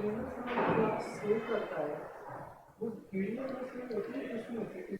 लिए ना थोड़ा क्लास सेव करता है, वो पीडीएफ में सेव होती है, इसमें होती है।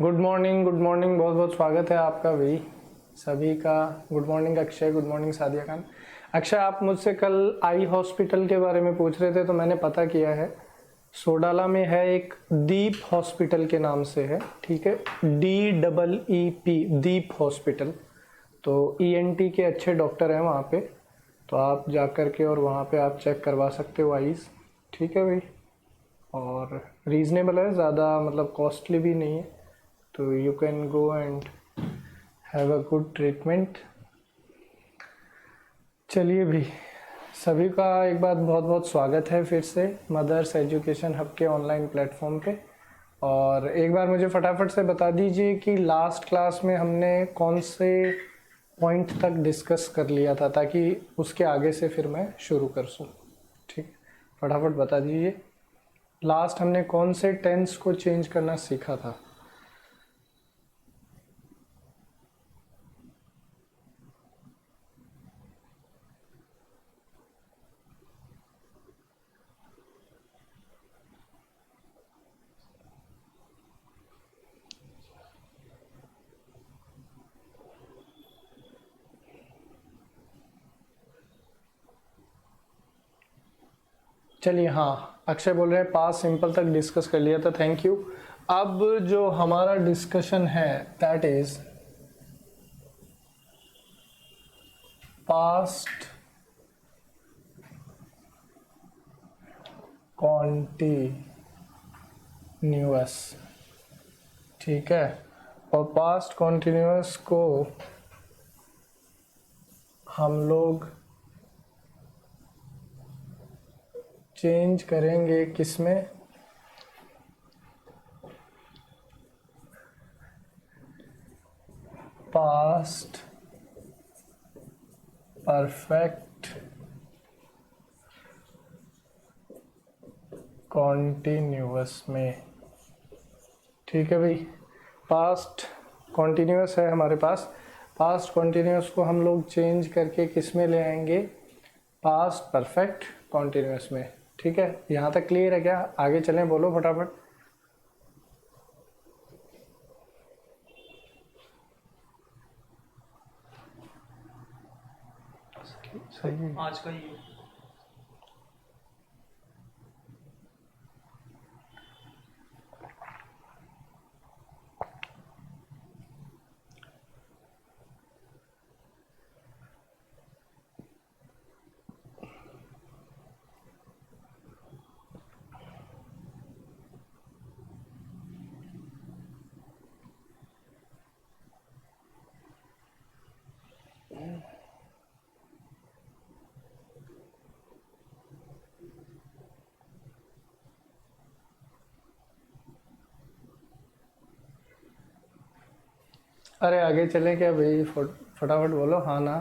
गुड मॉर्निंग बहुत बहुत स्वागत है आपका भी सभी का। Good morning Akshay, good morning Sadia Khan. Akshay, आप मुझसे कल आई हॉस्पिटल के बारे में पूछ रहे थे, तो मैंने पता किया है, सोडाला में है, एक दीप हॉस्पिटल के नाम से है, ठीक है, DEEP, दीप हॉस्पिटल। तो ENT के अच्छे डॉक्टर हैं वहाँ पे, तो आप जा कर के और वहाँ पे आप चेक करवा सकते हो आईज, ठीक है भाई। और रीज़नेबल है, ज़्यादा मतलब कॉस्टली भी नहीं है, तो you can go and have a good treatment. चलिए भी, सभी का एक बार बहुत बहुत स्वागत है फिर से मदर्स एजुकेशन हब के ऑनलाइन प्लेटफॉर्म पे। और एक बार मुझे फटाफट से बता दीजिए कि लास्ट क्लास में हमने कौन से पॉइंट तक डिस्कस कर लिया था, ताकि उसके आगे से फिर मैं शुरू कर सकूँ। ठीक, फटाफट बता दीजिए, लास्ट हमने कौन से टेंस को चेंज करना सीखा था। चलिए, हाँ, अक्षय बोल रहे हैं पास्ट सिंपल तक डिस्कस कर लिया था, थैंक यू। अब जो हमारा डिस्कशन है दैट इज पास्ट कॉन्टिन्यूअस, ठीक है। और पास्ट कॉन्टिन्यूअस को हम लोग चेंज करेंगे किसमें, पास्ट परफेक्ट कॉन्टिन्यूअस में, ठीक है भाई। पास्ट कॉन्टिन्यूअस है हमारे पास, पास्ट कॉन्टिन्यूअस को हम लोग चेंज करके किस में ले आएंगे, पास्ट परफेक्ट कॉन्टिन्यूअस में, ठीक है। यहाँ तक क्लियर है क्या? आगे चलें, बोलो फटाफट। सही है। आज का ही अरे आगे चलें क्या भाई, फटाफट बोलो हाँ ना।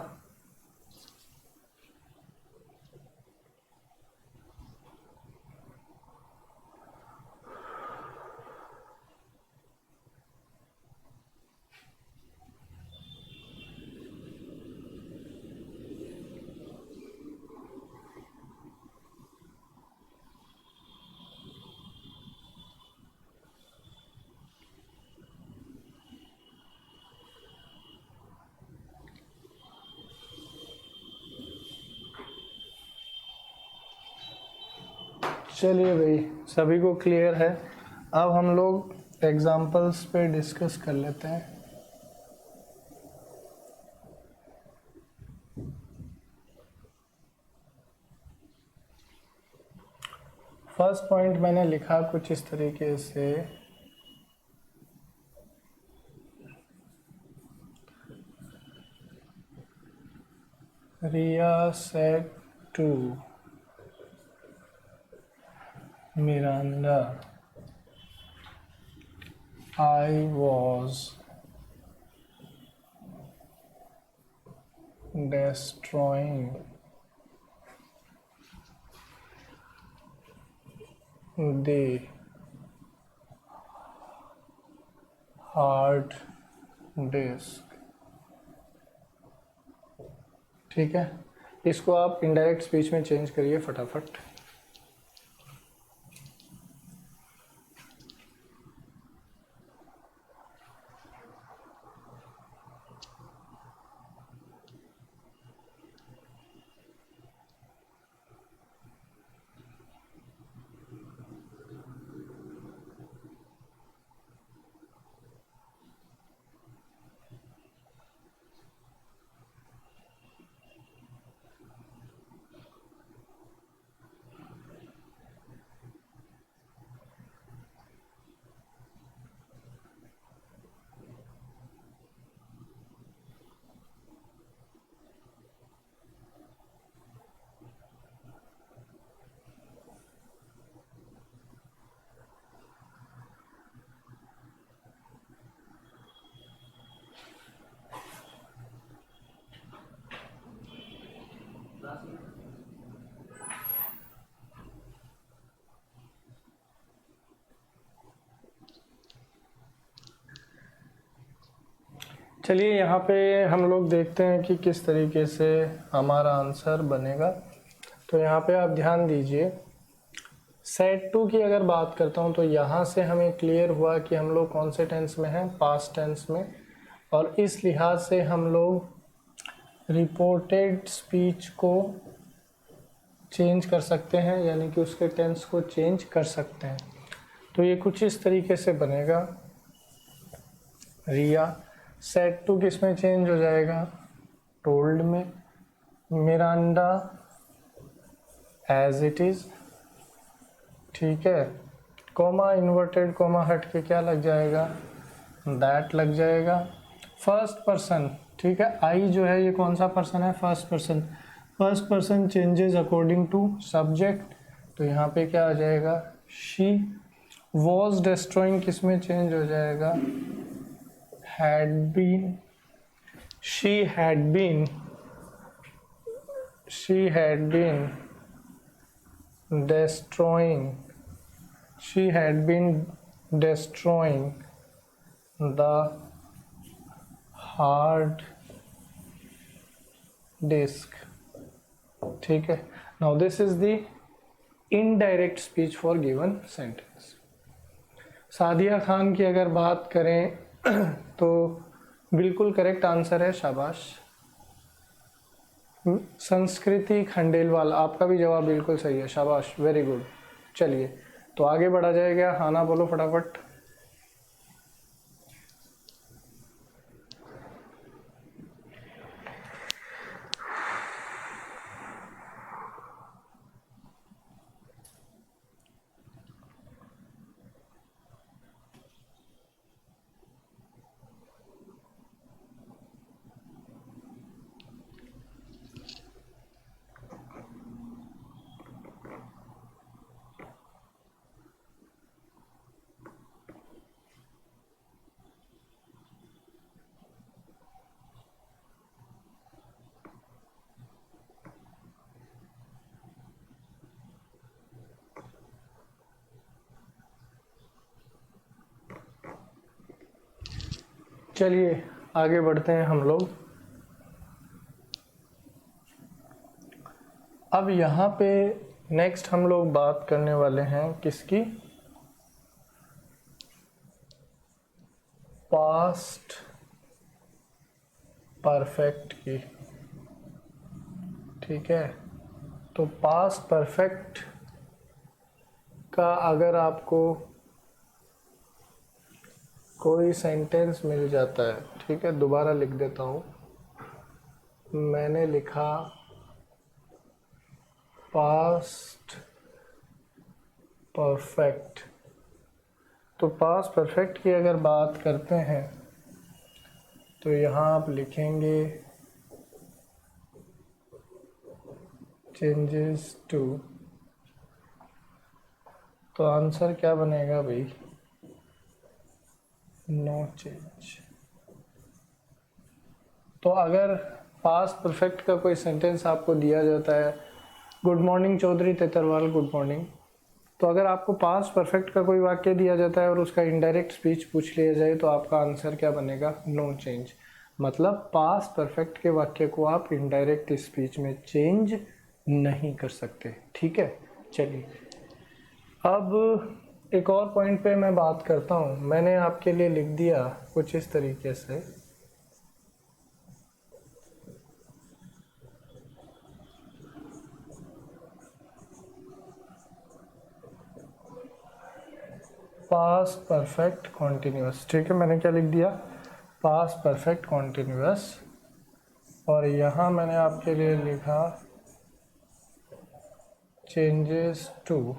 चलिए भाई, सभी को क्लियर है। अब हम लोग एग्जाम्पल्स पे डिस्कस कर लेते हैं। फर्स्ट पॉइंट मैंने लिखा कुछ इस तरीके से, रिया said to Miranda, I was destroying the hard disk। ठीक है, इसको आप इनडायरेक्ट स्पीच में चेंज करिए फटाफट। चलिए यहाँ पे हम लोग देखते हैं कि किस तरीके से हमारा आंसर बनेगा। तो यहाँ पे आप ध्यान दीजिए, सेट टू की अगर बात करता हूँ तो यहाँ से हमें क्लियर हुआ कि हम लोग कौन से टेंस में हैं, पास्ट टेंस में, और इस लिहाज से हम लोग रिपोर्टेड स्पीच को चेंज कर सकते हैं, यानी कि उसके टेंस को चेंज कर सकते हैं। तो ये कुछ इस तरीके से बनेगा, रिया सेट टू किस में चेंज हो जाएगा, टोल्ड में, मिरांडा एज इट इज, ठीक है, कोमा इन्वर्टेड कोमा हट के क्या लग जाएगा, दैट लग जाएगा। फर्स्ट पर्सन, ठीक है, आई जो है ये कौन सा पर्सन है, first person, first person changes according to subject, तो यहाँ पे क्या आ जाएगा, शी। वॉज डिस्ट्रॉइंग किस में चेंज हो जाएगा, had been, she had been destroying, she had been destroying the hard disk, ठीक है। now this is the indirect speech for given sentence। Sadia Khan की अगर बात करें तो बिल्कुल करेक्ट आंसर है, शाबाश। संस्कृति खंडेलवाल, आपका भी जवाब बिल्कुल सही है, शाबाश, वेरी गुड। चलिए तो आगे बढ़ा जाएगा, हाना बोलो फटाफट। चलिए आगे बढ़ते हैं हम लोग। अब यहाँ पे नेक्स्ट हम लोग बात करने वाले हैं किसकी, पास्ट परफेक्ट की, ठीक है। तो पास्ट परफेक्ट का अगर आपको कोई सेंटेंस मिल जाता है, ठीक है, दोबारा लिख देता हूँ, मैंने लिखा पास्ट परफेक्ट। तो पास्ट परफेक्ट की अगर बात करते हैं तो यहाँ आप लिखेंगे चेंजेस टू, तो आंसर क्या बनेगा भाई? No change. तो अगर पास्ट परफेक्ट का कोई सेंटेंस आपको दिया जाता है, good morning Chaudhary Tetarwal, good morning, तो अगर आपको पास्ट परफेक्ट का कोई वाक्य दिया जाता है और उसका इनडायरेक्ट स्पीच पूछ लिया जाए तो आपका आंसर क्या बनेगा? No change. मतलब पास्ट परफेक्ट के वाक्य को आप इनडायरेक्ट स्पीच में चेंज नहीं कर सकते। ठीक है, चलिए अब एक और पॉइंट पे मैं बात करता हूँ। मैंने आपके लिए लिख दिया कुछ इस तरीके से, पास्ट परफेक्ट कॉन्टिन्यूअस। ठीक है, मैंने क्या लिख दिया? Past perfect continuous. और यहाँ मैंने आपके लिए लिखा चेंजेस टू।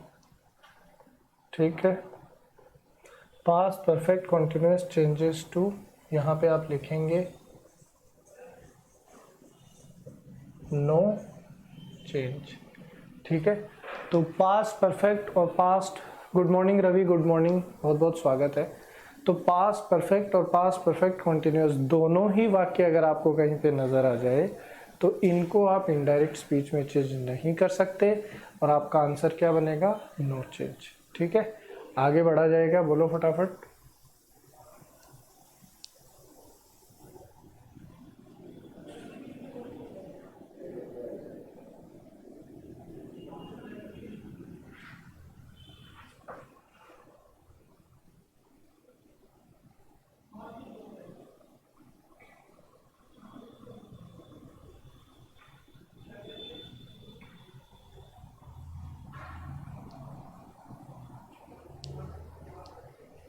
ठीक है, past perfect continuous changes to, यहाँ पे आप लिखेंगे नो चेंज। ठीक है, तो पास्ट परफेक्ट और past, good morning Ravi, good morning, बहुत बहुत स्वागत है। तो पास्ट परफेक्ट और पास्ट परफेक्ट कॉन्टिन्यूअस दोनों ही वाक्य अगर आपको कहीं पे नज़र आ जाए तो इनको आप इनडायरेक्ट स्पीच में चेंज नहीं कर सकते और आपका आंसर क्या बनेगा? No change. ठीक है, आगे बढ़ा जाएगा, बोलो फटाफट।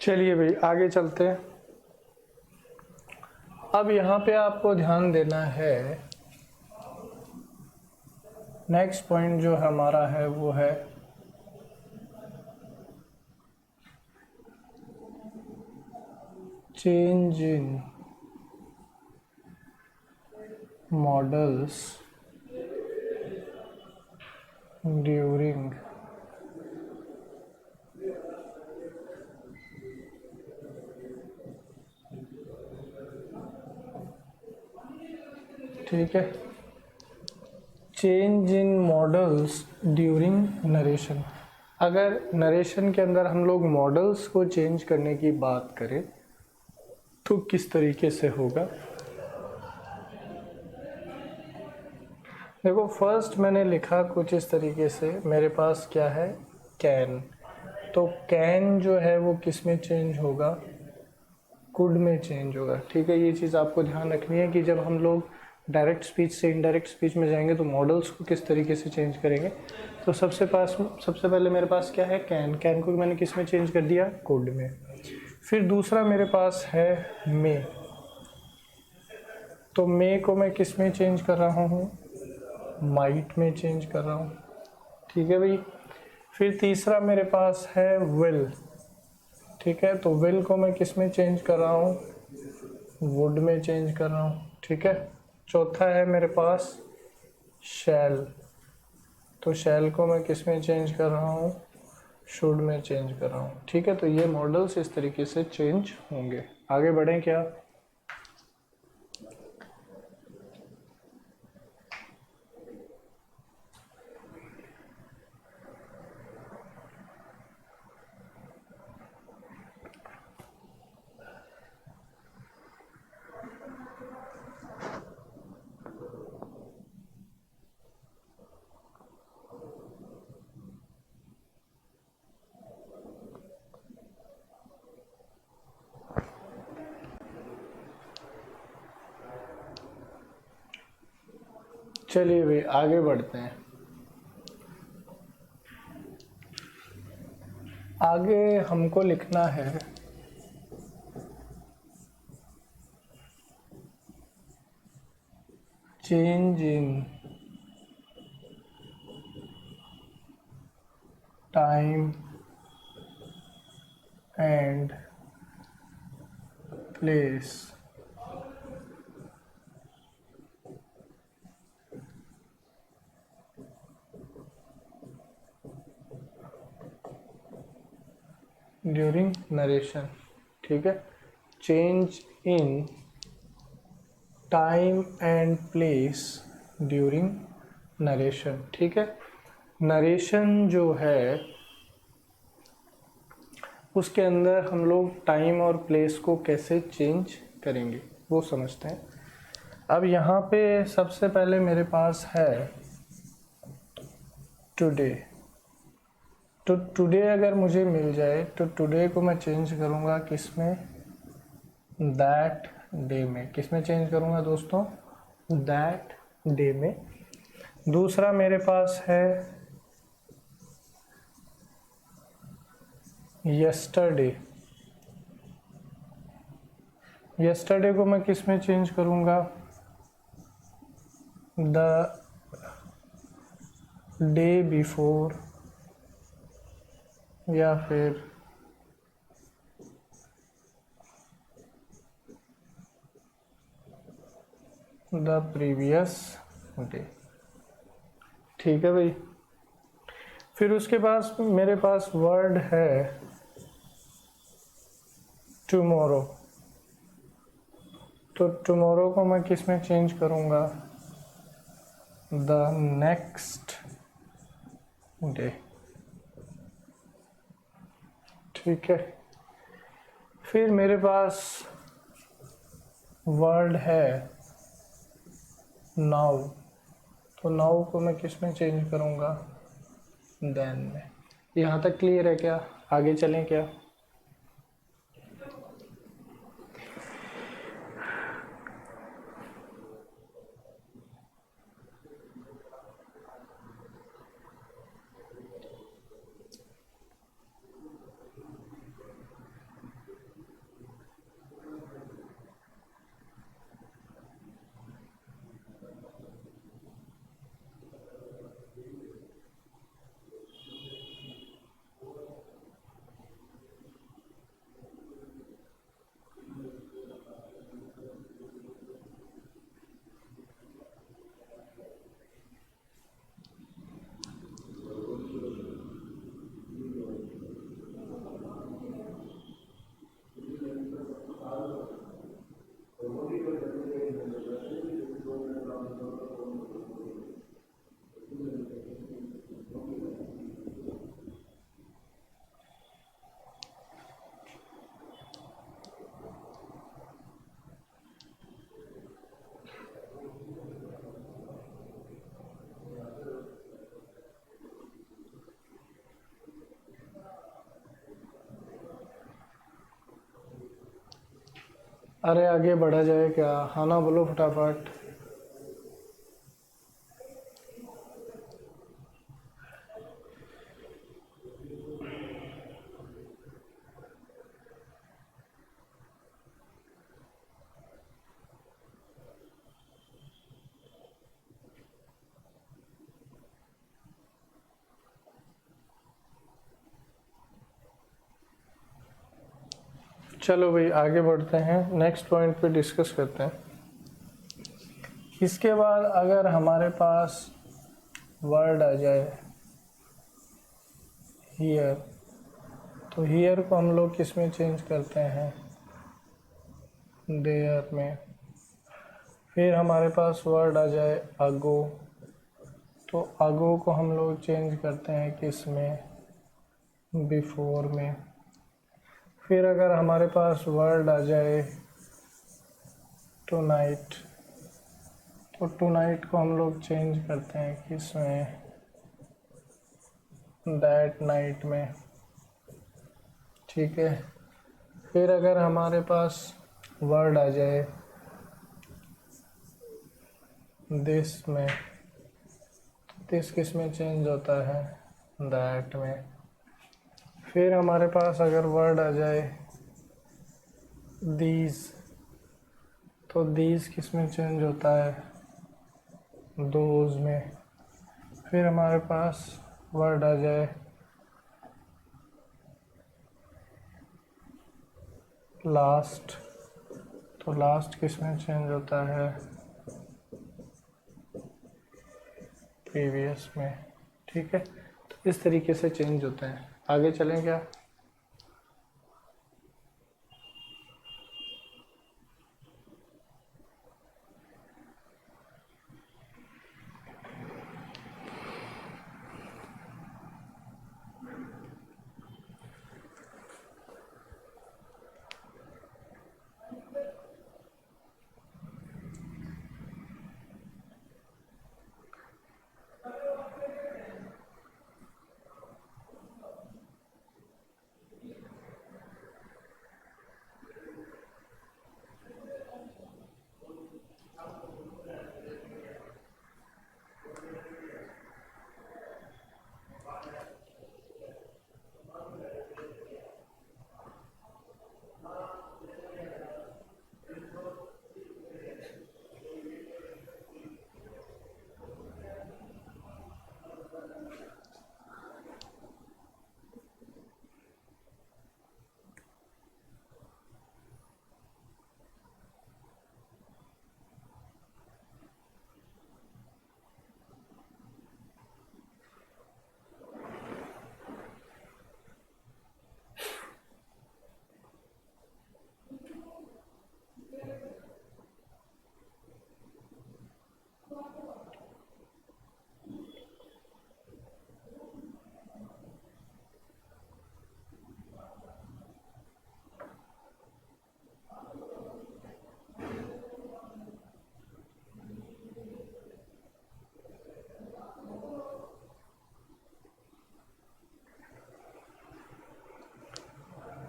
चलिए भाई आगे चलते हैं। अब यहाँ पे आपको ध्यान देना है, नेक्स्ट पॉइंट जो हमारा है वो है चेंज इन मॉडल्स ड्यूरिंग ठीक है, change in models during narration. अगर नरेशन के अंदर हम लोग मॉडल्स को चेंज करने की बात करें तो किस तरीके से होगा? देखो, फर्स्ट मैंने लिखा कुछ इस तरीके से, मेरे पास क्या है? कैन। तो कैन जो है वो किस में चेंज होगा? कुड में चेंज होगा। ठीक है, ये चीज़ आपको ध्यान रखनी है कि जब हम लोग डायरेक्ट स्पीच से इनडायरेक्ट स्पीच में जाएंगे तो मॉडल्स को किस तरीके से चेंज करेंगे। तो सबसे पहले मेरे पास क्या है? कैन। कैन को मैंने किस में चेंज कर दिया? कुड में। फिर दूसरा मेरे पास है मे। तो मे को मैं किस में चेंज कर रहा हूँ? माइट में चेंज कर रहा हूँ। ठीक है भाई। फिर तीसरा मेरे पास है विल। ठीक है, तो विल को मैं किस में चेंज कर रहा हूँ? वुड में चेंज कर रहा हूँ। ठीक है, चौथा है मेरे पास शैल। तो शैल को मैं किस में चेंज कर रहा हूँ? शुड में चेंज कर रहा हूँ। ठीक है, तो ये मॉडल्स इस तरीके से चेंज होंगे। आगे बढ़ें क्या? चलिए भाई आगे बढ़ते हैं। आगे हमको लिखना है change in time and place during narration. ठीक है, change in time and place during narration. ठीक है, नरेशन जो है उसके अंदर हम लोग टाइम और प्लेस को कैसे चेंज करेंगे वो समझते हैं। अब यहाँ पे सबसे पहले मेरे पास है टुडे। तो टुडे अगर मुझे मिल जाए तो टुडे को मैं चेंज करूँगा किस में, दैट डे में। किस में चेंज करूँगा दोस्तों, दैट डे में। दूसरा मेरे पास है यस्टरडे। यस्टरडे को मैं किस में चेंज करूँगा, द डे बिफोर, या फिर द प्रीवियस डे। ठीक है भाई। फिर उसके पास मेरे पास वर्ड है टुमारो। तो टुमारो को मैं किस में चेंज करूँगा, द नेक्स्ट डे। ठीक है, फिर मेरे पास वर्ड है नाउ। तो नाउ को मैं किस में चेंज करूँगा, देन में। यहाँ तक क्लियर है क्या, आगे चलें क्या। अरे आगे बढ़ा जाए क्या, हाँ ना बोलो फटाफट। चलो भाई आगे बढ़ते हैं, नेक्स्ट पॉइंट पे डिस्कस करते हैं। इसके बाद अगर हमारे पास वर्ड आ जाए हियर, तो हियर को हम लोग किस में चेंज करते हैं, देयर में। फिर हमारे पास वर्ड आ जाए अगो, तो अगो को हम लोग चेंज करते हैं किस में, बिफोर में। फिर अगर हमारे पास वर्ड आ जाए टू नाइट, तो टू नाइट को हम लोग चेंज करते हैं किस में, दैट नाइट में। ठीक है, फिर अगर हमारे पास वर्ड आ जाए दिस में, दिस किस में चेंज होता है, दैट में। फिर हमारे पास अगर वर्ड आ जाए दीज, तो दीज किस में चेंज होता है, दोज में। फिर हमारे पास वर्ड आ जाए लास्ट, तो लास्ट किस में चेंज होता है? प्रीवियस में। ठीक है, तो इस तरीके से चेंज होते हैं। आगे चलें क्या?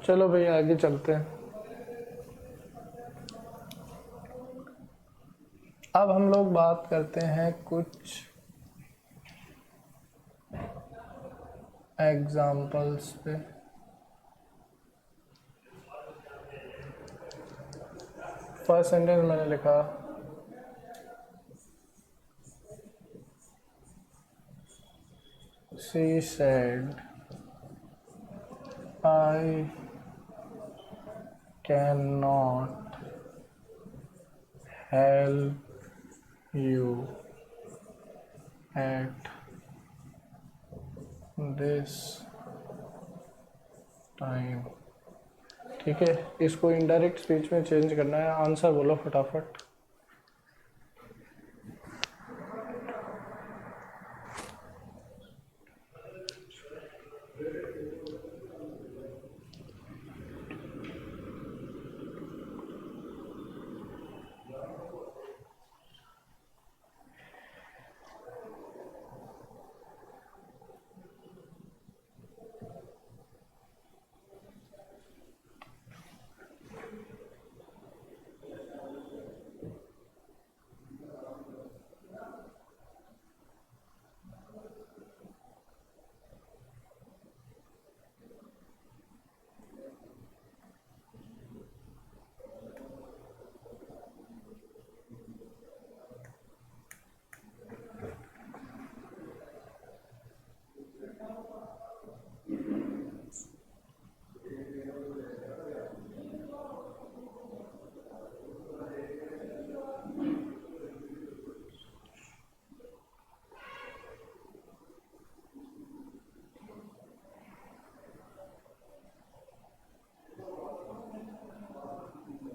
चलो भैया आगे चलते हैं। अब हम लोग बात करते हैं कुछ एग्जाम्पल्स पे। फर्स्ट सेंटेंस मैंने लिखा, she said I cannot help you at this time। ठीक है, इसको इनडायरेक्ट स्पीच में चेंज करना है। आंसर बोलो फटाफट।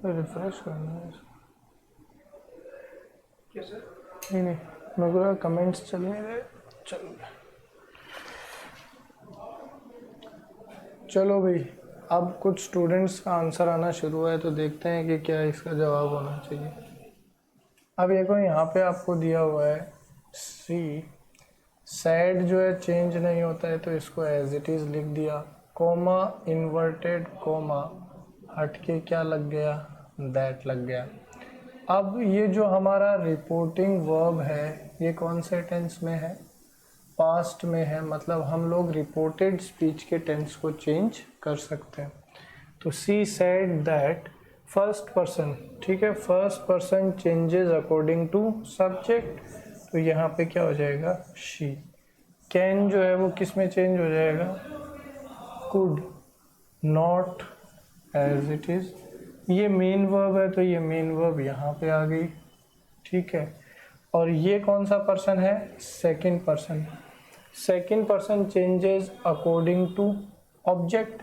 रिफ्रेश करना है इसको। कैसे? नहीं मेरे को कमेंट्स चल नहीं रहे। चलो भाई, अब कुछ स्टूडेंट्स का आंसर आना शुरू हुआ है, तो देखते हैं कि क्या इसका जवाब होना चाहिए। अब देखो यहाँ पे आपको दिया हुआ है सी सैड जो है चेंज नहीं होता है, तो इसको एज इट इज़ लिख दिया। कोमा इन्वर्टेड कोमा हट के क्या लग गया? दैट लग गया। अब ये जो हमारा रिपोर्टिंग वर्ब है ये कौन से टेंस में है? पास्ट में है, मतलब हम लोग रिपोर्टेड स्पीच के टेंस को चेंज कर सकते हैं। तो she said that first person, ठीक है, first person changes according to subject, तो यहाँ पे क्या हो जाएगा? शी। कैन जो है वो किस में चेंज हो जाएगा? Could. Not as it is ये मेन वर्ब है तो ये मेन वर्ब यहाँ पे आ गई, ठीक है। और ये कौन सा पर्सन है? Second person. Second person changes according to object.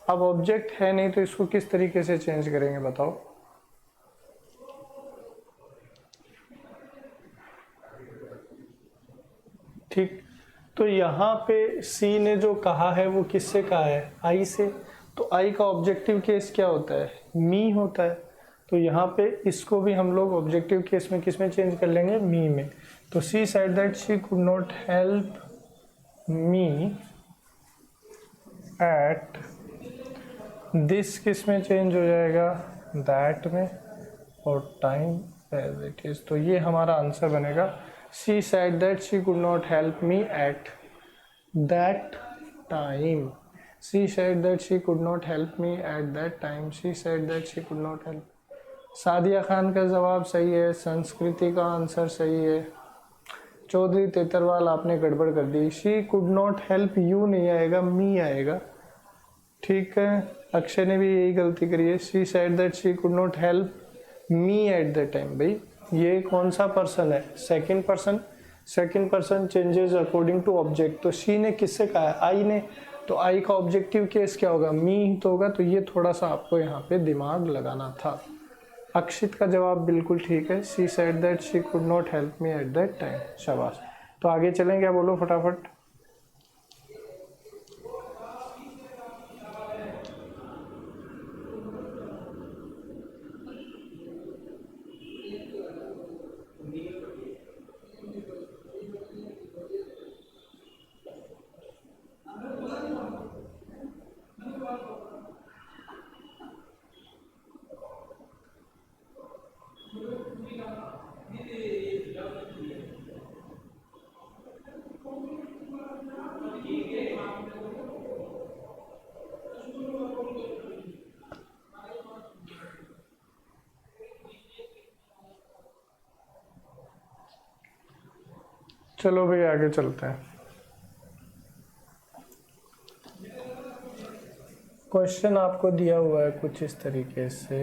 अब ऑब्जेक्ट है नहीं तो इसको किस तरीके से चेंज करेंगे बताओ? ठीक, तो यहाँ पे सी ने जो कहा है वो किससे कहा है? आई से। तो आई का ऑब्जेक्टिव केस क्या होता है? मी होता है। तो यहाँ पे इसको भी हम लोग ऑब्जेक्टिव केस में किस में चेंज कर लेंगे? मी में। तो she said that she could not help me eight, this किस में चेंज हो जाएगा? दैट में। और टाइम एज इट इज। तो ये हमारा आंसर बनेगा। She said that she could not help me at that time. She said that she could not help me at that time. She said that she could not help. Sadia Khan का जवाब सही है, संस्कृति का आंसर सही है। चौधरी तेतरवाल आपने गड़बड़ कर दी। She could not help you नहीं आएगा, मी आएगा, ठीक है। अक्षय ने भी यही गलती करी है। She said that she could not help me at the time. भाई ये कौन सा पर्सन है? Second person. Second person changes according to object. तो शी ने किससे कहा है? आई ने। तो आई का ऑब्जेक्टिव केस क्या होगा? मी तो होगा। तो ये थोड़ा सा आपको यहाँ पे दिमाग लगाना था। अक्षित का जवाब बिल्कुल ठीक है। She said that she could not help me at that time. शाबाश। तो आगे चलें, क्या बोलो फटाफट। चलो भाई आगे चलते हैं। क्वेश्चन आपको दिया हुआ है कुछ इस तरीके से।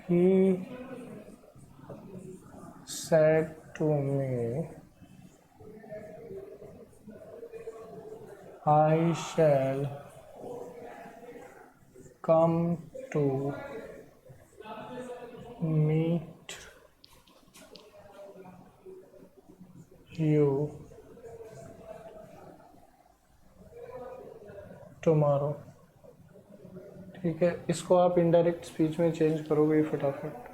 He said to me, I shall come to meet you tomorrow। ठीक है, इसको आप इनडायरेक्ट स्पीच में चेंज करोगे फटाफट।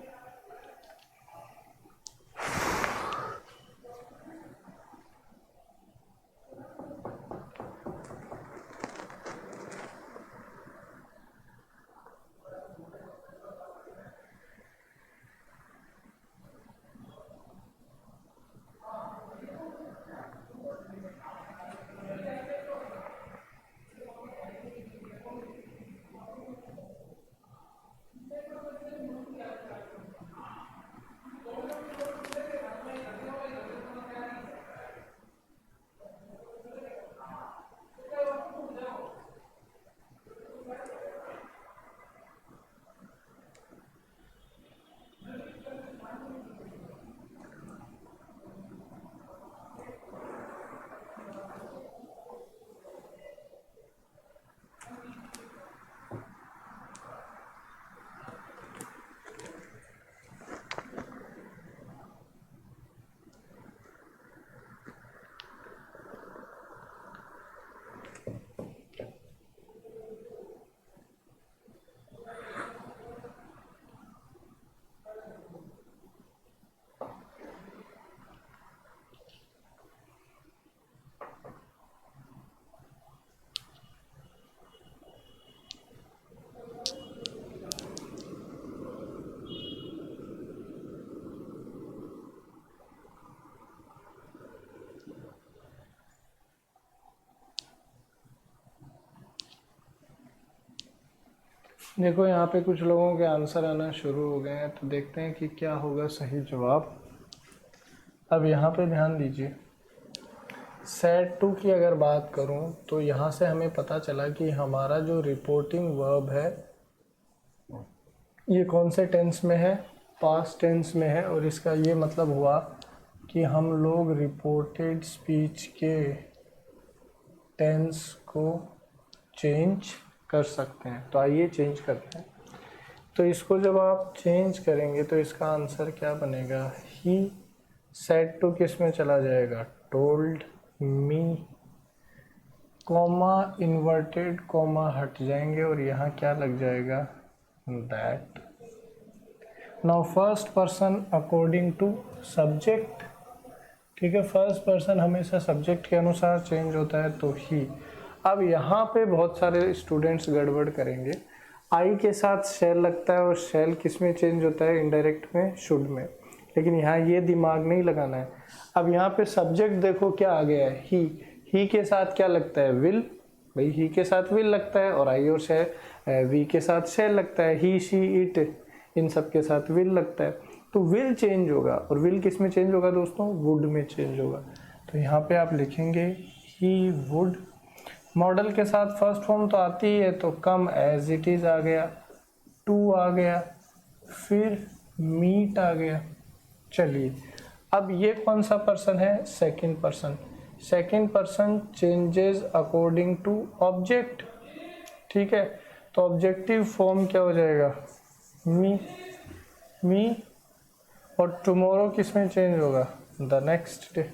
देखो यहाँ पे कुछ लोगों के आंसर आना शुरू हो गए हैं, तो देखते हैं कि क्या होगा सही जवाब। अब यहाँ पे ध्यान दीजिए। सेट टू की अगर बात करूं तो यहाँ से हमें पता चला कि हमारा जो रिपोर्टिंग वर्ब है ये कौन से टेंस में है, पास्ट टेंस में है, और इसका ये मतलब हुआ कि हम लोग रिपोर्टेड स्पीच के टेंस को चेंज कर सकते हैं। तो आइए चेंज करते हैं। तो इसको जब आप चेंज करेंगे तो इसका आंसर क्या बनेगा, ही सेड टू किस में चला जाएगा, told me, comma inverted comma हट जाएंगे और यहाँ क्या लग जाएगा, that. Now first person according to subject, ठीक है, फर्स्ट पर्सन हमेशा सब्जेक्ट के अनुसार चेंज होता है तो ही। अब यहाँ पे बहुत सारे स्टूडेंट्स गड़बड़ करेंगे, आई के साथ शैल लगता है और शैल किस में चेंज होता है, इनडायरेक्ट में, शुड में, लेकिन यहाँ ये दिमाग नहीं लगाना है। अब यहाँ पे सब्जेक्ट देखो क्या आ गया है, ही के साथ क्या लगता है, विल, भाई ही के साथ विल लगता है, और आई और शैल, वी के साथ शैल लगता है, ही शी इट इन सब के साथ विल लगता है, तो विल चेंज होगा, और विल किस में चेंज होगा दोस्तों, वुड में चेंज होगा। तो यहाँ पे आप लिखेंगे ही वुड, मॉडल के साथ फर्स्ट फॉर्म तो आती ही है, तो कम एज इट इज़ आ गया, टू आ गया, फिर मीट आ गया। चलिए अब ये कौन सा पर्सन है, second person, second person changes according to object, ठीक है, तो ऑब्जेक्टिव फॉर्म क्या हो जाएगा, मी, और टुमारो किस में चेंज होगा, the next day.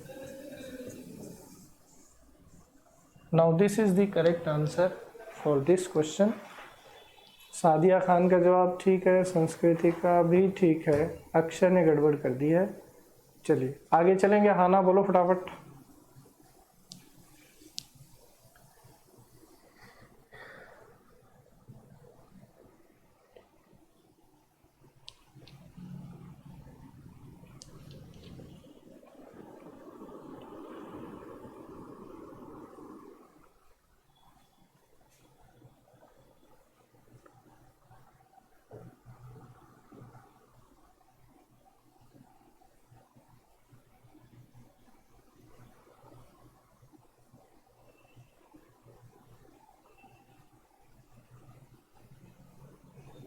Now this is the correct answer for this question. Sadia Khan का जवाब ठीक है, संस्कृति का भी ठीक है, अक्षर ने गड़बड़ कर दी है। चलिए आगे चलेंगे, हाना बोलो फटाफट।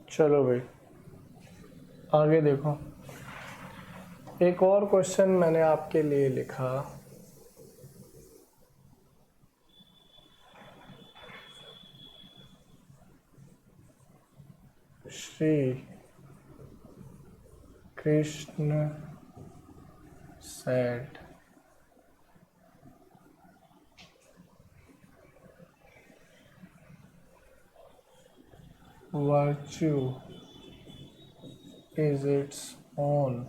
चलो भाई आगे देखो, एक और क्वेश्चन मैंने आपके लिए लिखा, Shri Krishna said virtue is its own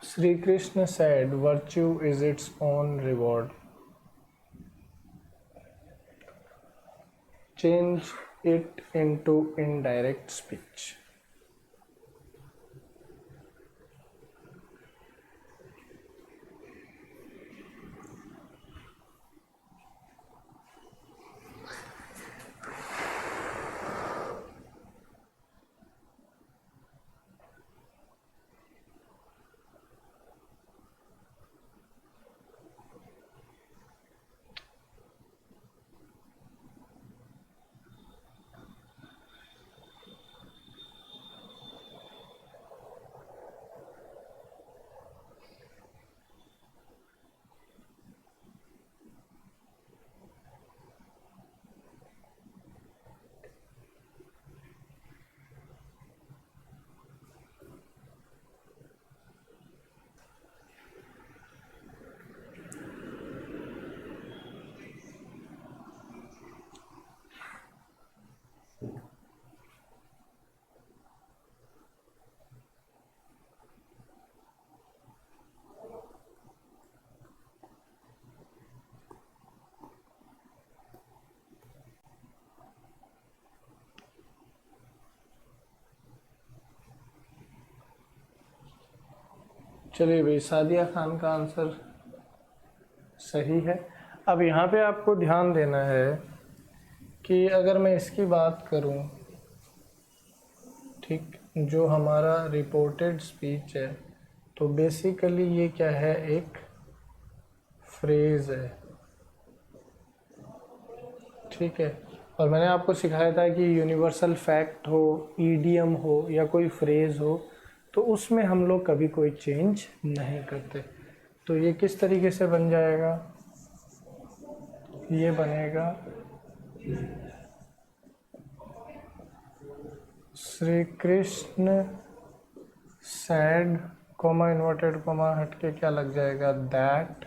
Sri Krishna said virtue is its own reward. Change it into indirect speech. चलिए भाई, सादिया खान का आंसर सही है। अब यहाँ पे आपको ध्यान देना है कि अगर मैं इसकी बात करूँ, ठीक, जो हमारा रिपोर्टेड स्पीच है, तो बेसिकली ये क्या है, एक फ्रेज है, ठीक है। और मैंने आपको सिखाया था कि यूनिवर्सल फैक्ट हो, ईडियम हो या कोई फ्रेज हो, तो उसमें हम लोग कभी कोई चेंज नहीं करते। तो ये किस तरीके से बन जाएगा, ये बनेगा Shri Krishna sad, coma inverted coma हट के क्या लग जाएगा, that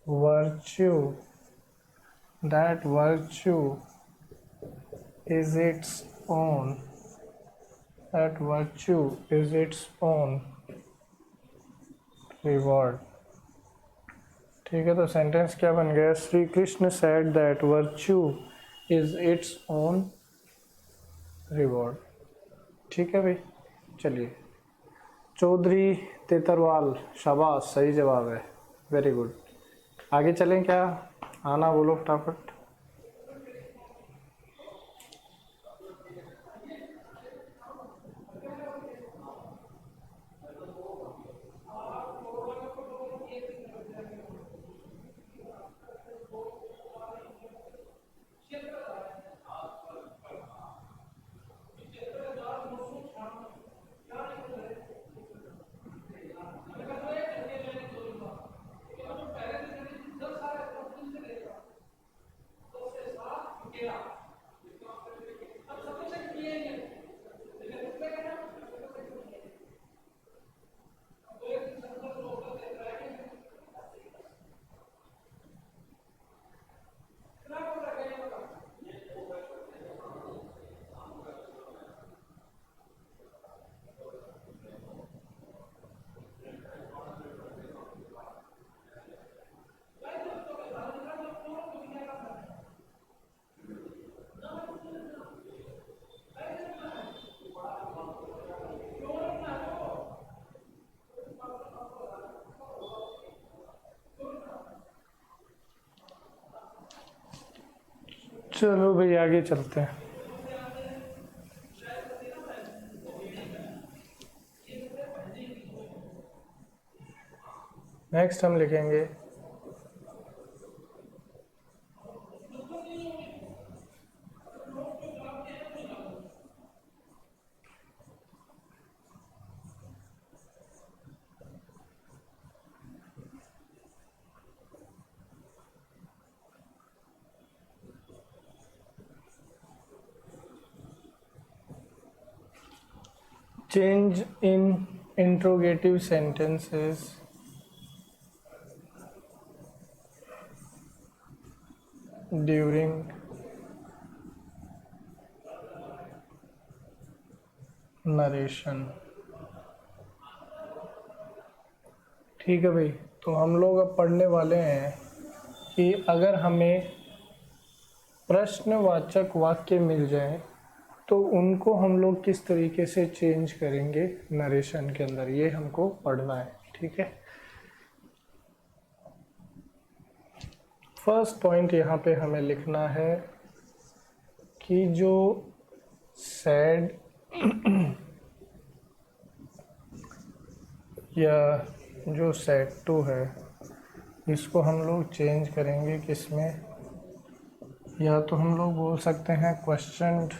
virtue is its own, that virtue is its own reward। ठीक है, तो सेंटेंस क्या बन गया, Shri Krishna said that virtue is its own reward। ठीक है भाई, चलिए। चौधरी तेतरवाल, शाबाश, सही जवाब है, वेरी गुड। आगे चलें क्या, आना बोलो फटाफट। चलो भाई आगे चलते हैं। नेक्स्ट हम लिखेंगे change in interrogative sentences during narration. ठीक है भाई, तो हम लोग अब पढ़ने वाले हैं कि अगर हमें प्रश्नवाचक वाक्य मिल जाए तो उनको हम लोग किस तरीके से चेंज करेंगे नरेशन के अंदर, ये हमको पढ़ना है। ठीक है, फर्स्ट पॉइंट यहाँ पे हमें लिखना है कि जो सैड या जो सेड टू है, इसको हम लोग चेंज करेंगे किसमें, या तो हम लोग बोल सकते हैं क्वेश्चनड,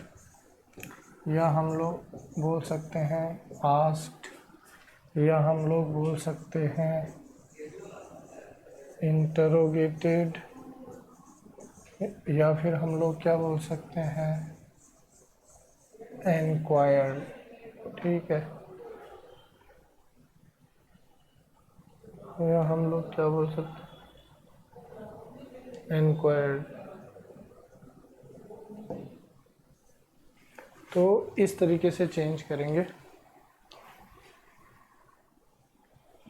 या हम लोग बोल सकते हैं आस्क्ड, या हम लोग बोल सकते हैं इंटरोगेटेड, या फिर हम लोग क्या बोल सकते हैं एनक्वायर्ड। ठीक है, या हम लोग क्या बोल सकते हैं एनक्वायर्ड। तो इस तरीके से चेंज करेंगे।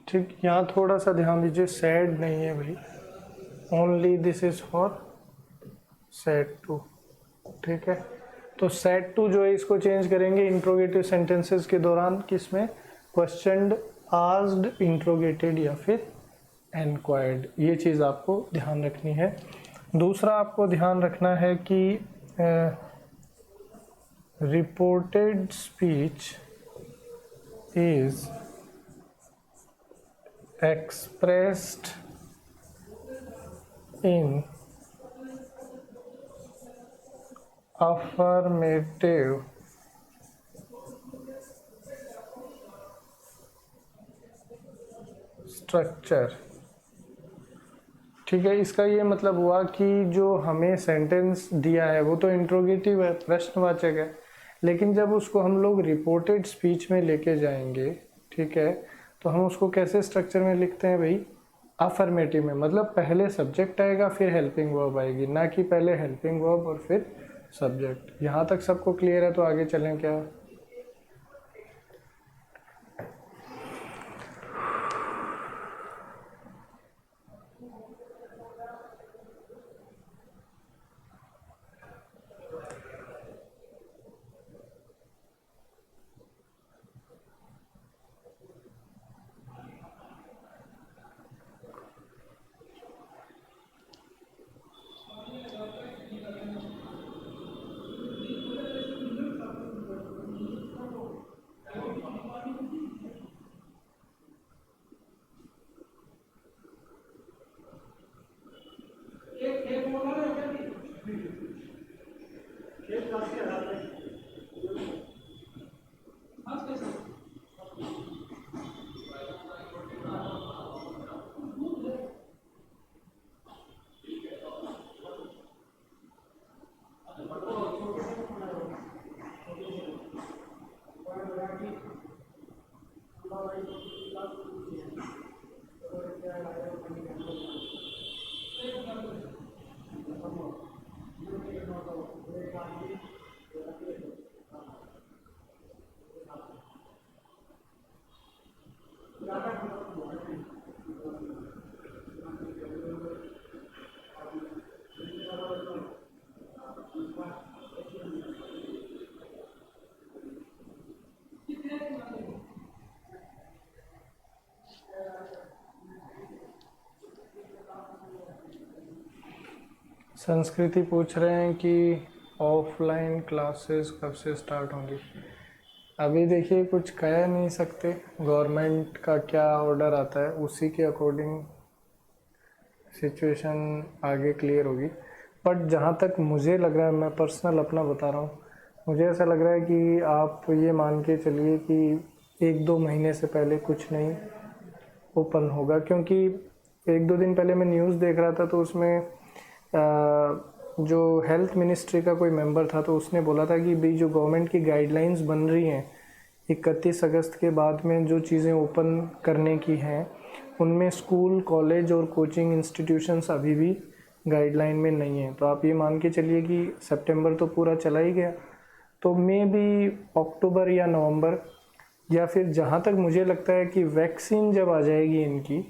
ठीक, यहाँ थोड़ा सा ध्यान दीजिए, सैड नहीं है भाई, only this is for said to. ठीक है, तो सैड टू जो है इसको चेंज करेंगे इंट्रोगेटिव सेंटेंसेस के दौरान, किसमें, क्वेश्चनड, आस्क्ड, इंट्रोगेटेड या फिर एनक्वायर्ड। ये चीज़ आपको ध्यान रखनी है। दूसरा आपको ध्यान रखना है कि reported speech is expressed in affirmative structure. ठीक है, इसका ये मतलब हुआ कि जो हमें सेंटेंस दिया है वो तो इंट्रोगेटिव है, प्रश्नवाचक है, लेकिन जब उसको हम लोग रिपोर्टेड स्पीच में लेके जाएंगे, ठीक है, तो हम उसको कैसे स्ट्रक्चर में लिखते हैं भाई? अफर्मेटिव में, मतलब पहले सब्जेक्ट आएगा फिर हेल्पिंग वर्ब आएगी, ना कि पहले हेल्पिंग वर्ब और फिर सब्जेक्ट। यहाँ तक सबको क्लियर है तो आगे चलें क्या? संस्कृति पूछ रहे हैं कि ऑफलाइन क्लासेस कब से स्टार्ट होंगी। अभी देखिए कुछ कह नहीं सकते, गवर्नमेंट का क्या ऑर्डर आता है उसी के अकॉर्डिंग सिचुएशन आगे क्लियर होगी। बट जहाँ तक मुझे लग रहा है, मैं पर्सनल अपना बता रहा हूँ, मुझे ऐसा लग रहा है कि आप ये मान के चलिए कि 1-2 महीने से पहले कुछ नहीं ओपन होगा, क्योंकि 1-2 दिन पहले मैं न्यूज़ देख रहा था तो उसमें जो हेल्थ मिनिस्ट्री का कोई मेंबर था तो उसने बोला था कि भाई जो गवर्नमेंट की गाइडलाइंस बन रही हैं 31 अगस्त के बाद में जो चीज़ें ओपन करने की हैं उनमें स्कूल, कॉलेज और कोचिंग इंस्टीट्यूशंस अभी भी गाइडलाइन में नहीं है। तो आप ये मान के चलिए कि सितंबर तो पूरा चला ही गया, तो मे बी अक्टूबर या नवंबर, या फिर जहाँ तक मुझे लगता है कि वैक्सीन जब आ जाएगी इनकी,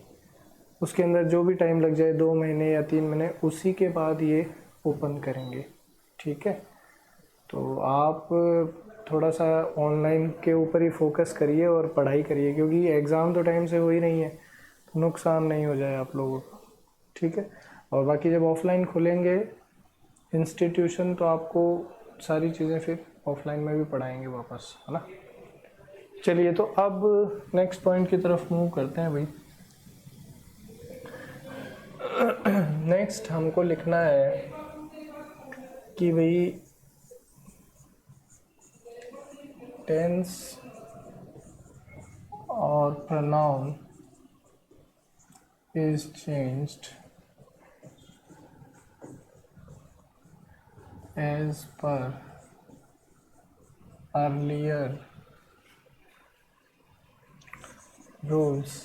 उसके अंदर जो भी टाइम लग जाए 2 महीने या 3 महीने, उसी के बाद ये ओपन करेंगे। ठीक है, तो आप थोड़ा सा ऑनलाइन के ऊपर ही फोकस करिए और पढ़ाई करिए, क्योंकि एग्ज़ाम तो टाइम से हो ही नहीं है, तो नुकसान नहीं हो जाए आप लोगों को। ठीक है, और बाकी जब ऑफलाइन खुलेंगे इंस्टीट्यूशन तो आपको सारी चीज़ें फिर ऑफलाइन में भी पढ़ाएंगे वापस, है ना। चलिए, तो अब नेक्स्ट पॉइंट की तरफ मूव करते हैं भाई। नेक्स्ट हमको लिखना है कि भाई टेंस और pronoun is changed as per earlier rules.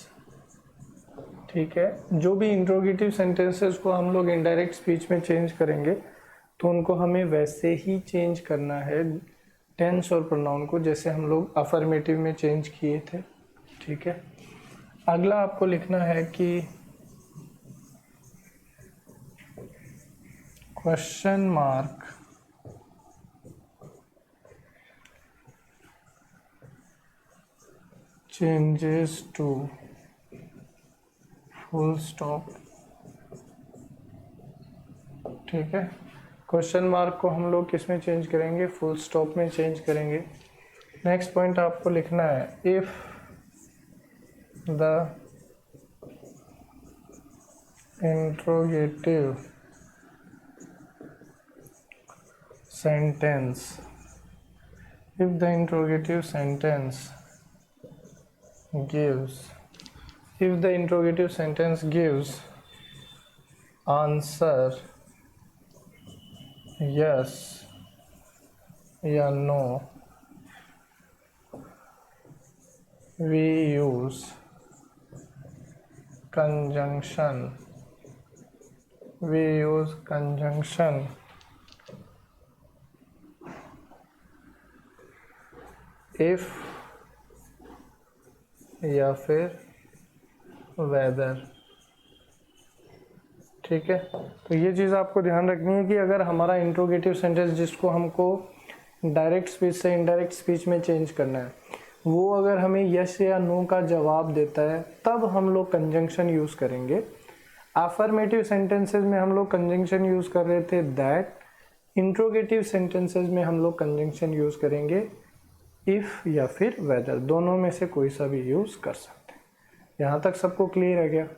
ठीक है, जो भी इंट्रोगेटिव सेंटेंसेस को हम लोग इनडायरेक्ट स्पीच में चेंज करेंगे तो उनको हमें वैसे ही चेंज करना है टेंस और प्रोनाउन को, जैसे हम लोग अफर्मेटिव में चेंज किए थे। ठीक है, अगला आपको लिखना है कि question mark changes to full stop. ठीक है, क्वेश्चन मार्क को हम लोग किस में चेंज करेंगे, फुल स्टॉप में चेंज करेंगे। नेक्स्ट पॉइंट आपको लिखना है, if the interrogative sentence, if the interrogative sentence gives, if the interrogative sentence gives answer yes या no, we use conjunction, we use conjunction if या फिर वेदर। ठीक है, तो ये चीज़ आपको ध्यान रखनी है कि अगर हमारा इंट्रोगेटिव सेंटेंस जिसको हमको डायरेक्ट स्पीच से इनडायरेक्ट स्पीच में चेंज करना है, वो अगर हमें यस या नो का जवाब देता है तब हम लोग कंजंक्शन यूज़ करेंगे। अफर्मेटिव सेंटेंसेस में हम लोग कंजंक्शन यूज़ कर रहे थे दैट, इंट्रोगेटिव सेंटेंसेस में हम लोग कंजंक्शन यूज़ करेंगे इफ़ या फिर वेदर, दोनों में से कोई सा भी यूज़ कर सकते हैं। यहाँ तक सबको क्लियर है क्या?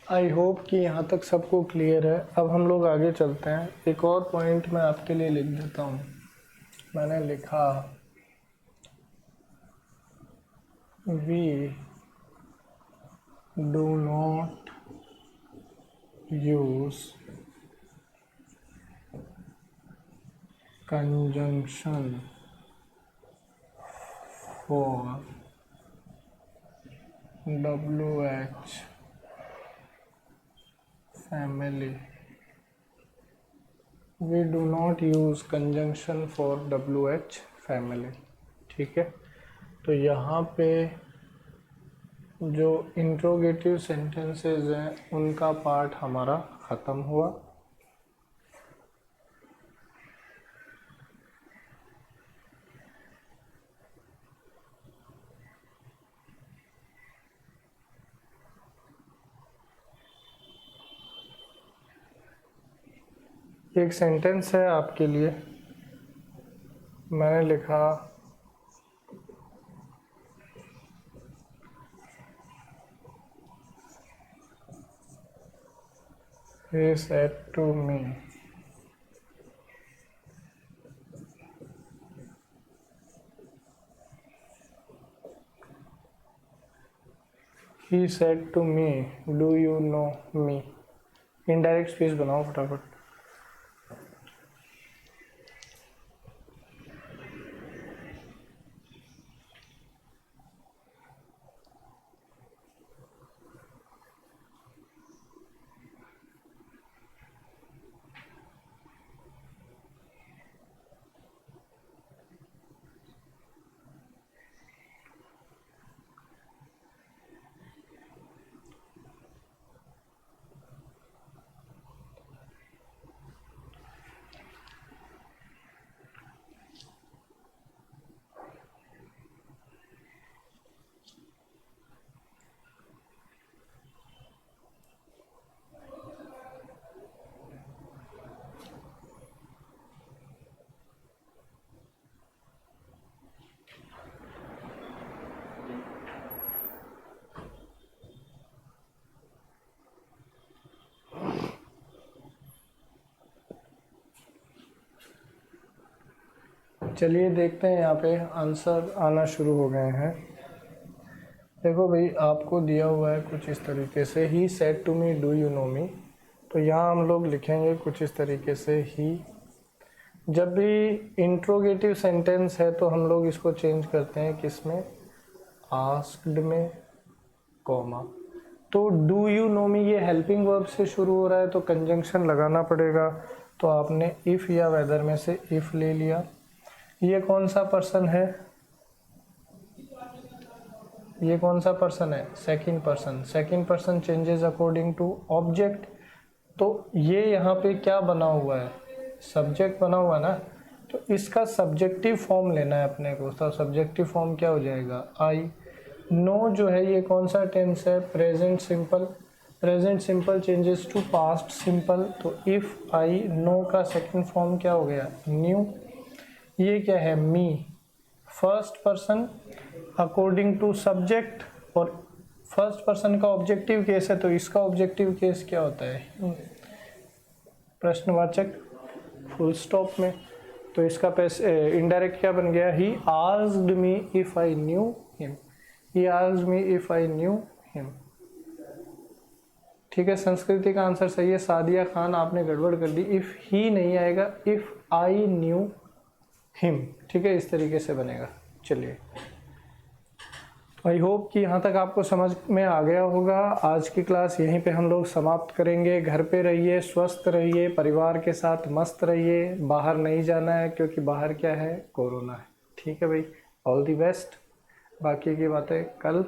आई होप कि यहाँ तक सबको क्लियर है। अब हम लोग आगे चलते हैं। एक और पॉइंट मैं आपके लिए लिख देता हूँ। मैंने लिखा we do not use conjunction for WH family. We do not use conjunction for WH family. ठीक है, तो यहाँ पे जो इंट्रोगेटिव सेंटेंसेस हैं उनका पार्ट हमारा ख़त्म हुआ। एक सेंटेंस है आपके लिए, मैंने लिखा He said to me, he said to me, do you know me? Indirect speech बनाओ फटाफट। चलिए देखते हैं, यहाँ पे आंसर आना शुरू हो गए हैं। देखो भाई, आपको दिया हुआ है कुछ इस तरीके से, he said to me do you know me, तो यहाँ हम लोग लिखेंगे कुछ इस तरीके से ही। जब भी इंट्रोगेटिव सेंटेंस है तो हम लोग इसको चेंज करते हैं किस में, आस्क्ड में, कॉमा। तो डू यू नो मी ये हेल्पिंग वर्ब से शुरू हो रहा है तो कंजंक्शन लगाना पड़ेगा, तो आपने इफ़ या वेदर में से इफ़ ले लिया। ये कौन सा पर्सन है, ये कौन सा पर्सन है, second person. Second person changes according to object, तो ये यहाँ पे क्या बना हुआ है, सब्जेक्ट बना हुआ है ना, तो इसका सब्जेक्टिव फॉर्म लेना है अपने को। तो सब्जेक्टिव फॉर्म क्या हो जाएगा, आई। नो जो है ये कौन सा टेंस है, present simple. Present simple changes to past simple, तो इफ़ आई नो का सेकंड फॉर्म क्या हो गया, न्यू। ये क्या है, me. First person according to subject, और फर्स्ट पर्सन का ऑब्जेक्टिव केस है तो इसका ऑब्जेक्टिव केस क्या होता है, प्रश्नवाचक फुल स्टॉप में। तो इसका इनडायरेक्ट क्या बन गया, he asked me if I knew him, he asked me if I knew him. ठीक है, संस्कृति का आंसर सही है। सादिया खान आपने गड़बड़ कर दी, इफ ही नहीं आएगा, इफ आई न्यू हिम। ठीक है, इस तरीके से बनेगा। चलिए, आई होप कि यहाँ तक आपको समझ में आ गया होगा। आज की क्लास यहीं पे हम लोग समाप्त करेंगे। घर पे रहिए, स्वस्थ रहिए, परिवार के साथ मस्त रहिए, बाहर नहीं जाना है क्योंकि बाहर क्या है, कोरोना है। ठीक है भाई, ऑल दी बेस्ट। बाकी की बातें कल